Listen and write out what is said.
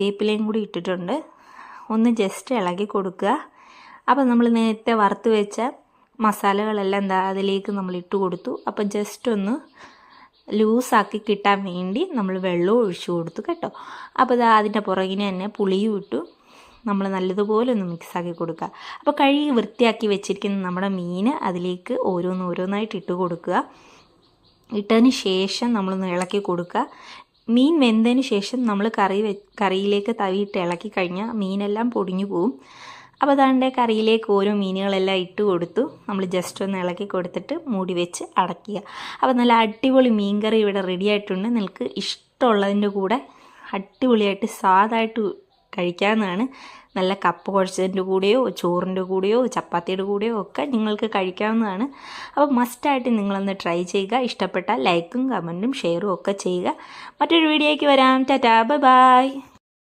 വേപ്പിലയും കൂടി ഇട്ടിട്ടുണ്ട്. ഒന്ന് ജസ്റ്റ് ഇളക്കി കൊടുക്കുക. അപ്പോൾ നമ്മൾ നേരത്തെ വറുത്ത് വെച്ച മസാലകളെല്ലാം എന്താ അതിലേക്ക് നമ്മൾ ഇട്ട് കൊടുത്തു. അപ്പോൾ ജസ്റ്റ് ഒന്ന് ലൂസാക്കി കിട്ടാൻ വേണ്ടി നമ്മൾ വെള്ളവും ഒഴിച്ചു കൊടുത്തു കേട്ടോ. അപ്പോൾ അതിൻ്റെ പുറകിന് തന്നെ പുളിയും ഇട്ടു. നമ്മൾ നല്ലതുപോലെ ഒന്ന് മിക്സാക്കി കൊടുക്കുക. അപ്പോൾ കഴുകി വൃത്തിയാക്കി വെച്ചിരിക്കുന്ന നമ്മുടെ മീൻ അതിലേക്ക് ഓരോന്നായിട്ട് ഇട്ട് കൊടുക്കുക. ഇട്ടതിന് ശേഷം നമ്മളൊന്ന് ഇളക്കി കൊടുക്കുക. മീൻ വെന്തതിന് ശേഷം നമ്മൾ കറിയിലേക്ക് തവിയിട്ട് ഇളക്കി കഴിഞ്ഞാൽ മീനെല്ലാം പൊടിഞ്ഞു പോവും. അപ്പോൾ അതാണ്ട് കറിയിലേക്ക് ഓരോ മീനുകളെല്ലാം ഇട്ട് കൊടുത്തു. നമ്മൾ ജസ്റ്റ് ഒന്ന് ഇളക്കി കൊടുത്തിട്ട് മൂടി വെച്ച് അടയ്ക്കുക. അപ്പോൾ നല്ല അടിപൊളി മീൻ കറി ഇവിടെ റെഡി ആയിട്ടുണ്ട്. നിങ്ങൾക്ക് ഇഷ്ടമുള്ളതിൻ്റെ കൂടെ അടിപൊളിയായിട്ട് സ്വാദായിട്ട് കഴിക്കാവുന്നതാണ്. നല്ല കപ്പ കുഴച്ചതിൻ്റെ കൂടെയോ ചോറിൻ്റെ കൂടെയോ ചപ്പാത്തിയുടെ കൂടെയോ ഒക്കെ നിങ്ങൾക്ക് കഴിക്കാവുന്നതാണ്. അപ്പോൾ മസ്റ്റായിട്ട് നിങ്ങളൊന്ന് ട്രൈ ചെയ്യുക. ഇഷ്ടപ്പെട്ടാൽ ലൈക്കും കമൻറ്റും ഷെയറും ഒക്കെ ചെയ്യുക. മറ്റൊരു വീഡിയോയ്ക്ക് വരാം. Tata, bye bye.